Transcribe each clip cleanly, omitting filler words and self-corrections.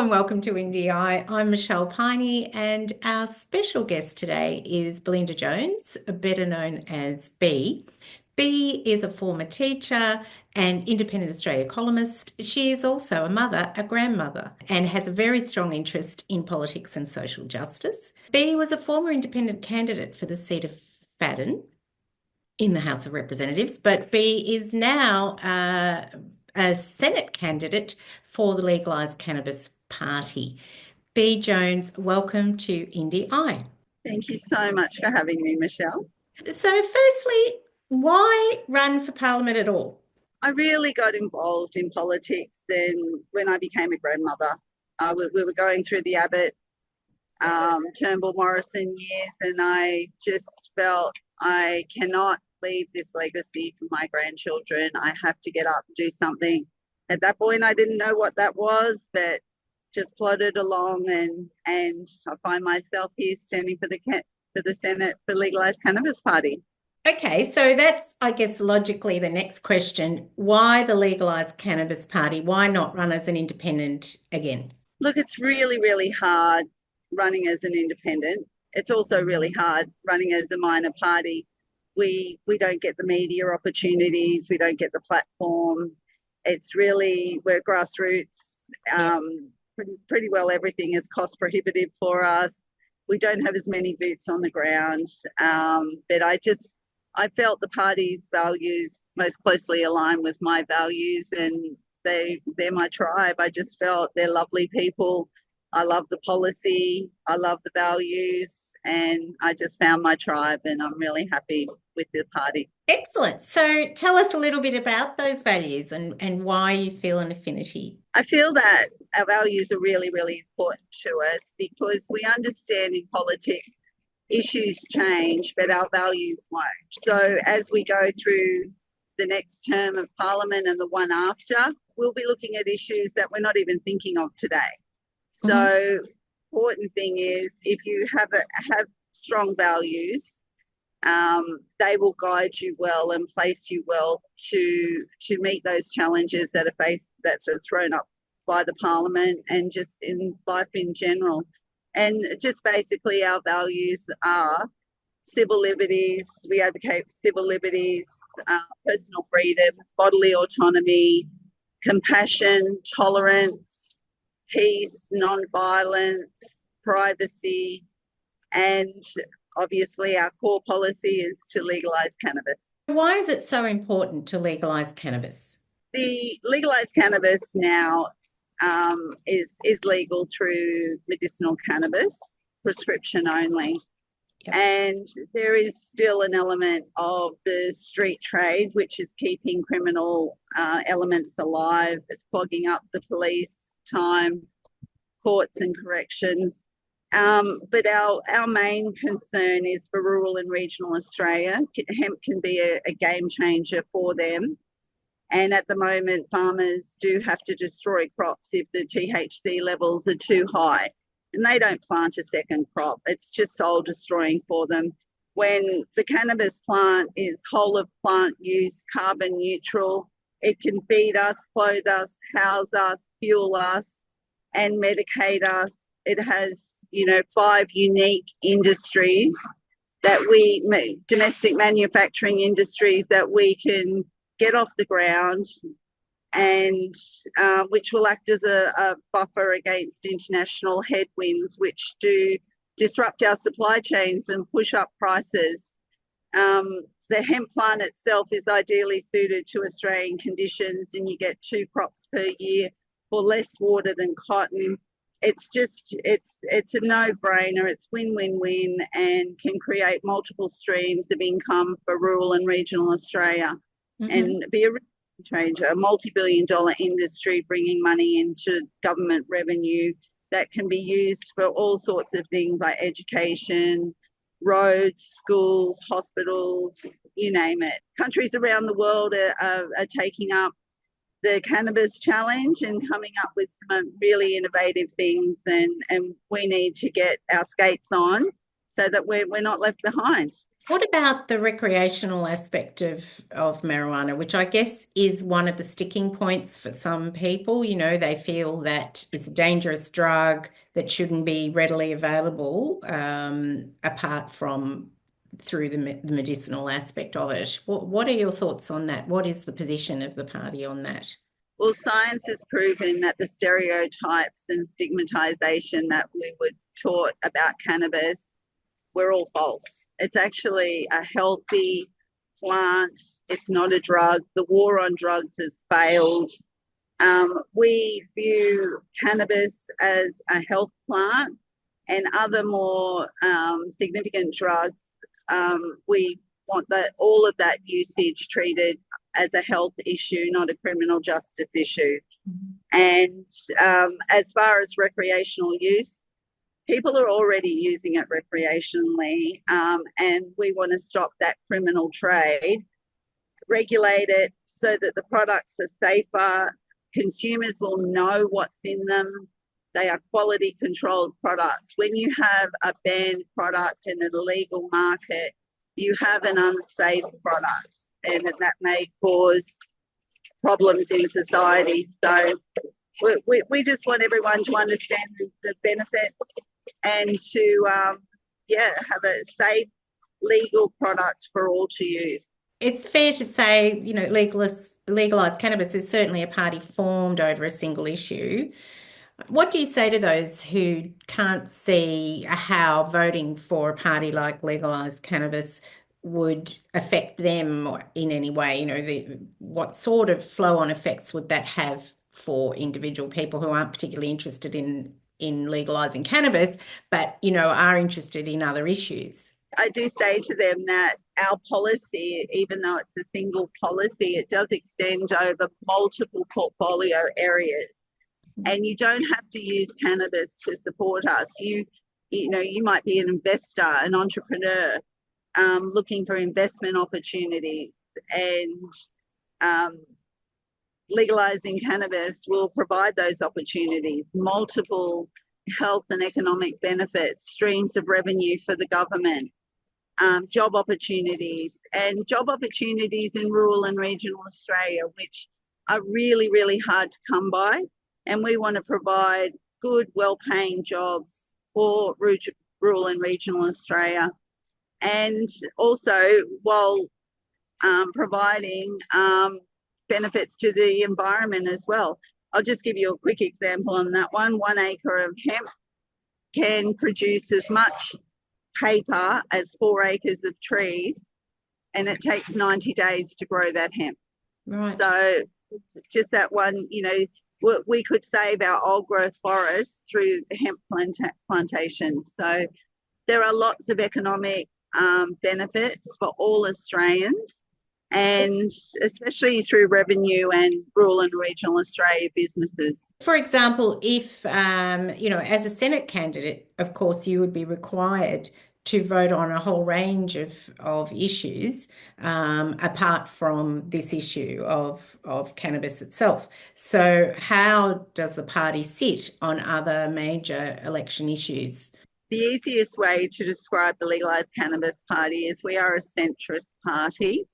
and welcome to Indy Eye. I'm Michelle Pini, and our special guest today is Belinda Jones, better known as B. B is a former teacher and Independent Australia columnist. She is also a mother, a grandmother, and has a very strong interest in politics and social justice. B was a former independent candidate for the seat of Fadden in the House of Representatives, but B is now a Senate candidate for the Legalise Cannabis Party. B. Jones, welcome to Indy Eye. Thank you so much for having me, Michelle. So firstly, why run for Parliament at all? I really got involved in politics then when I became a grandmother. We were going through the Abbott, Turnbull Morrison years, and I just felt I cannot leave this legacy for my grandchildren. I have to get up and do something. At that point, I didn't know what that was, but just plodded along, and I find myself here standing for the Senate for Legalise Cannabis Party. Okay, so that's, I guess, logically the next question. Why the Legalise Cannabis Party? Why not run as an independent again? Look, it's really, really hard running as an independent. It's also really hard running as a minor party. We don't get the media opportunities. We don't get the platform. It's really, we're grassroots. Pretty well everything is cost prohibitive for us. We don't have as many boots on the ground. But I felt the party's values most closely align with my values, and they're my tribe. I just felt they're lovely people. I love the policy. I love the values, and I just found my tribe, and I'm really happy with the party. Excellent. So tell us a little bit about those values and why you feel an affinity. I feel that our values are really, really important to us because we understand in politics issues change, but our values won't. So as we go through the next term of Parliament and the one after, we'll be looking at issues that we're not even thinking of today. So important thing is if you have strong values, they will guide you well and place you well to meet those challenges that are thrown up by the Parliament and just in life in general. And just basically our values are civil liberties. We advocate for civil liberties, personal freedoms, bodily autonomy, compassion, tolerance, peace, non-violence, privacy, and obviously our core policy is to legalise cannabis. Why is it so important to legalise cannabis? The legalised cannabis now is legal through medicinal cannabis, prescription only. Yep. And there is still an element of the street trade, which is keeping criminal elements alive. It's clogging up the police time, courts and corrections. But our main concern is for rural and regional Australia. Hemp can be a game changer for them. And at the moment, farmers do have to destroy crops if the THC levels are too high. And they don't plant a second crop. It's just soul destroying for them. When the cannabis plant is whole of plant use, carbon neutral, it can feed us, clothe us, house us, fuel us, and medicate us. It has 5 unique industries domestic manufacturing industries that we can get off the ground and which will act as a buffer against international headwinds which do disrupt our supply chains and push up prices. The hemp plant itself is ideally suited to Australian conditions, and you get 2 crops per year for less water than cotton. It's a no-brainer. It's win-win-win and can create multiple streams of income for rural and regional Australia and be a changer, a multi-billion-dollar industry bringing money into government revenue that can be used for all sorts of things like education, roads, schools, hospitals, you name it. Countries around the world are taking up the cannabis challenge and coming up with some really innovative things, and we need to get our skates on so that we're not left behind. What about the recreational aspect of marijuana, which I guess is one of the sticking points for some people? You know, they feel that it's a dangerous drug that shouldn't be readily available, apart from through the medicinal aspect of it. What are your thoughts on that? What is the position of the party on that? Well, science has proven that the stereotypes and stigmatization that we were taught about cannabis were all false. It's actually a healthy plant. It's not a drug. The war on drugs has failed. We view cannabis as a health plant, and other more significant drugs. We want that all of that usage treated as a health issue, not a criminal justice issue. And as far as recreational use, people are already using it recreationally, and we want to stop that criminal trade, regulate it so that the products are safer. Consumers will know what's in them. They are quality controlled products. When you have a banned product in an illegal market, you have an unsafe product, and that may cause problems in society. So we just want everyone to understand the benefits and to, have a safe, legal product for all to use. It's fair to say, you know, Legalise Cannabis is certainly a party formed over a single issue. What do you say to those who can't see how voting for a party like Legalise Cannabis would affect them in any way? You know, what sort of flow-on effects would that have for individual people who aren't particularly interested in legalizing cannabis, but, you know, are interested in other issues? I do say to them that our policy, even though it's a single policy, it does extend over multiple portfolio areas. And you don't have to use cannabis to support us. You might be an investor, an entrepreneur, looking for investment opportunities, and legalizing cannabis will provide those opportunities, multiple health and economic benefits, streams of revenue for the government, job opportunities in rural and regional Australia, which are really, really hard to come by. And we want to provide good, well-paying jobs for rural and regional Australia. And also, while providing benefits to the environment as well. I'll just give you a quick example on that one. 1 acre of hemp can produce as much paper as 4 acres of trees, and it takes 90 days to grow that hemp. Right. So just that one, we could save our old growth forests through hemp plantations. So there are lots of economic benefits for all Australians, and especially through revenue and rural and regional Australia businesses. For example, if, as a Senate candidate, of course, you would be required to vote on a whole range of issues, apart from this issue of cannabis itself. So how does the party sit on other major election issues? The easiest way to describe the Legalise Cannabis Party is we are a centrist party,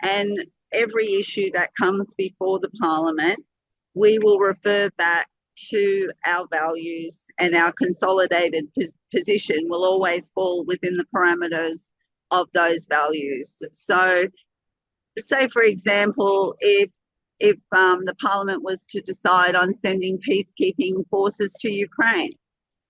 and every issue that comes before the Parliament, we will refer back to our values, and our consolidated position will always fall within the parameters of those values. So, say for example, if the Parliament was to decide on sending peacekeeping forces to Ukraine,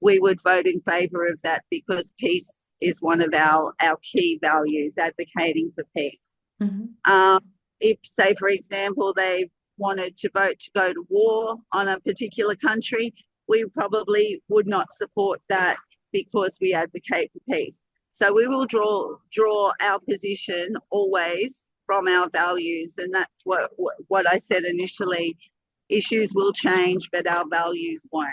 we would vote in favour of that because peace is one of our key values, advocating for peace. Mm-hmm. If, say, for example, they wanted to vote to go to war on a particular country, we probably would not support that because we advocate for peace. So we will draw our position always from our values, and that's what I said initially. Issues will change, but our values won't.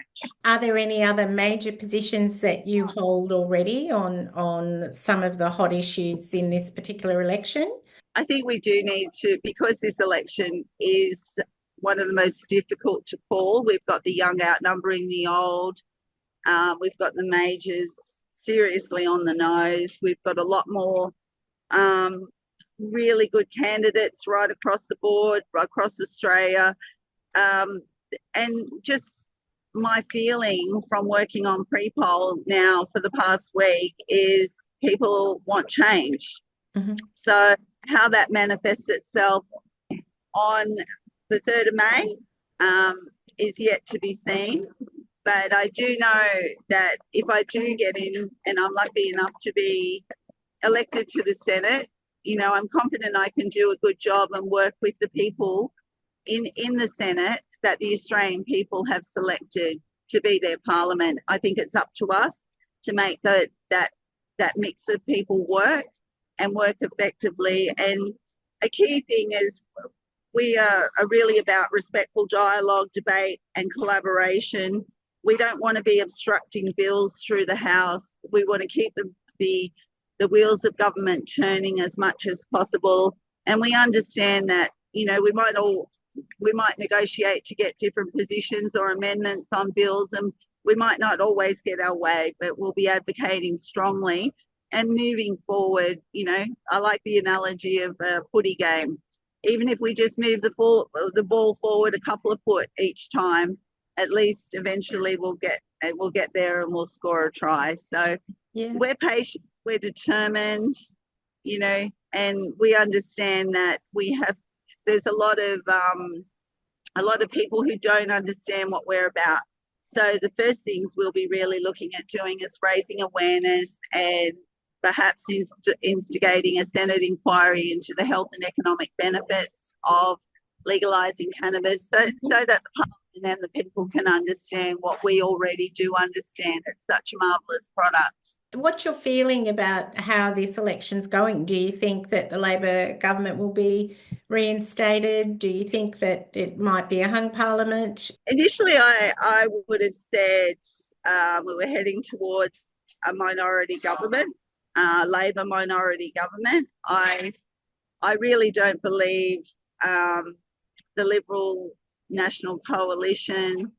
Are there any other major positions that you hold already on some of the hot issues in this particular election? I think we do need to, because this election is one of the most difficult to call. We've got the young outnumbering the old. We've got the majors seriously on the nose. We've got a lot more really good candidates right across the board, right across Australia. And just my feeling from working on pre-poll now for the past week is people want change. Mm-hmm. So how that manifests itself on the 3rd of May is yet to be seen. But I do know that if I do get in and I'm lucky enough to be elected to the Senate, I'm confident I can do a good job and work with the people in the Senate that the Australian people have selected to be their parliament. I think it's up to us to make that mix of people work and work effectively. And a key thing is we are really about respectful dialogue, debate and collaboration. We don't want to be obstructing bills through the House. We want to keep the wheels of government turning as much as possible. And we understand that, we might negotiate to get different positions or amendments on bills, and we might not always get our way, but we'll be advocating strongly and moving forward. I like the analogy of a footy game. Even if we just move the ball forward a couple of foot each time, at least eventually we'll get there and we'll score a try. So yeah, we're patient, we're determined, and we understand that there's a lot of people who don't understand what we're about. So the first things we'll be really looking at doing is raising awareness and perhaps instigating a Senate inquiry into the health and economic benefits of legalising cannabis, so that the Parliament and the people can understand what we already do understand. It's such a marvellous product. What's your feeling about how this election's going? Do you think that the Labor government will be reinstated? Do you think that it might be a hung parliament? Initially, I would have said we were heading towards a minority government, Labor minority government. I really don't believe the Liberal National Coalition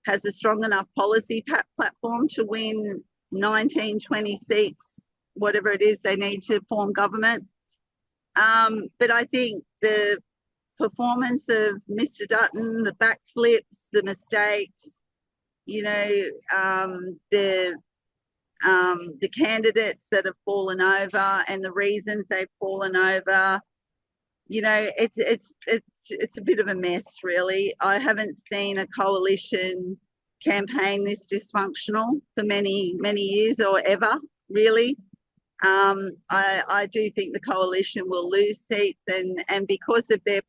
has a strong enough policy platform to win 19, 20 seats, whatever it is they need to form government. But I think the performance of Mr. Dutton, the backflips, the mistakes, the candidates that have fallen over and the reasons they've fallen over, it's a bit of a mess, really. I haven't seen a coalition campaign this dysfunctional for many, many years or ever, really. I do think the coalition will lose seats, and because of their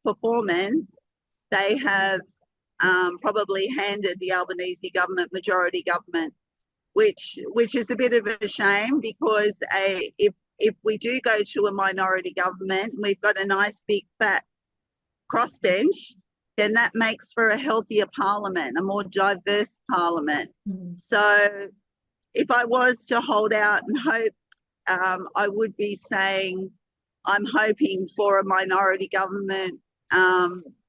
performance, they have probably handed the Albanese government majority government, which is a bit of a shame, because if we do go to a minority government, we've got a nice big fat crossbench, then that makes for a healthier parliament, a more diverse parliament. So if I was to hold out and hope, I would be saying I'm hoping for a minority government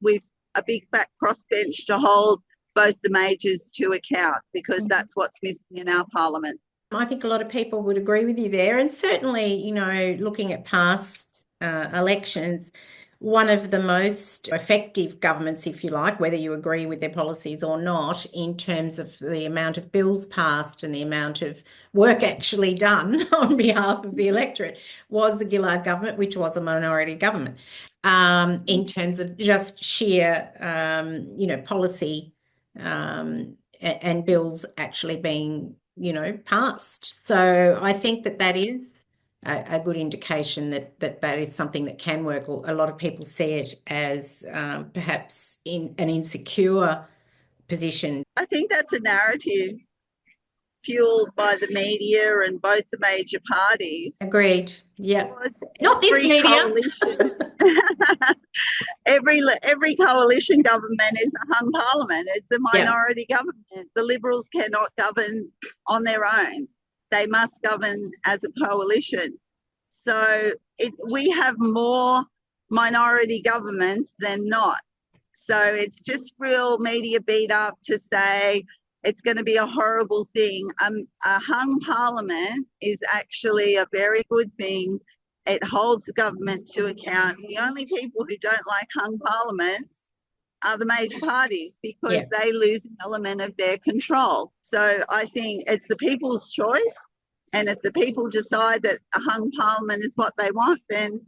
with a big fat crossbench to hold both the majors to account, because that's what's missing in our parliament. I think a lot of people would agree with you there. And certainly, looking at past elections, one of the most effective governments, if you like, whether you agree with their policies or not, in terms of the amount of bills passed and the amount of work actually done on behalf of the electorate, was the Gillard government, which was a minority government, in terms of just sheer, policy and bills actually being passed. So I think that is a good indication that is something that can work. A lot of people see it as perhaps in an insecure position. I think that's a narrative fueled by the media and both the major parties. Agreed. Yeah. Not this media. Coalition, every coalition government is a hung parliament. It's a minority government. The Liberals cannot govern on their own. They must govern as a coalition. So we have more minority governments than not. So it's just real media beat up to say it's going to be a horrible thing. A hung parliament is actually a very good thing. It holds the government to account. The only people who don't like hung parliaments are the major parties because Yeah. they lose an element of their control. So I think it's the people's choice. And if the people decide that a hung parliament is what they want, then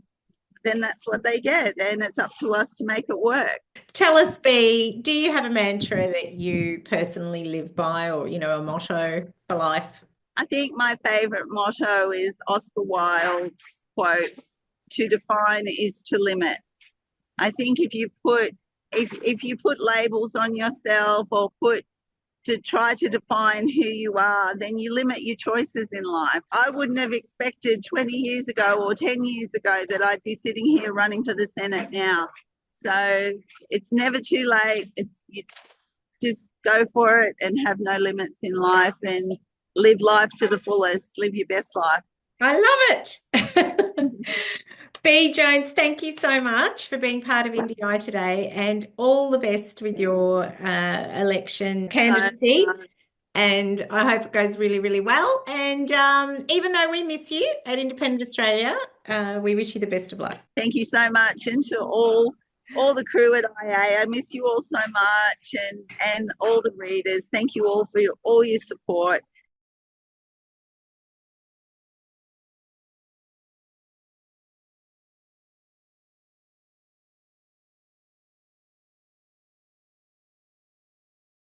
that's what they get. And it's up to us to make it work. Tell us, B, do you have a mantra that you personally live by or, a motto for life? I think my favourite motto is Oscar Wilde's quote, to define is to limit. I think if you put labels on yourself or to try to define who you are, then you limit your choices in life. I wouldn't have expected 20 years ago or 10 years ago that I'd be sitting here running for the Senate now. So it's never too late. You just go for it and have no limits in life and live life to the fullest, live your best life. I love it. B. Jones, thank you so much for being part of Indy Eye today and all the best with your election candidacy. And I hope it goes really, really well. And even though we miss you at Independent Australia, we wish you the best of luck. Thank you so much. And to all the crew at IA, I miss you all so much. And all the readers, thank you all for all your support.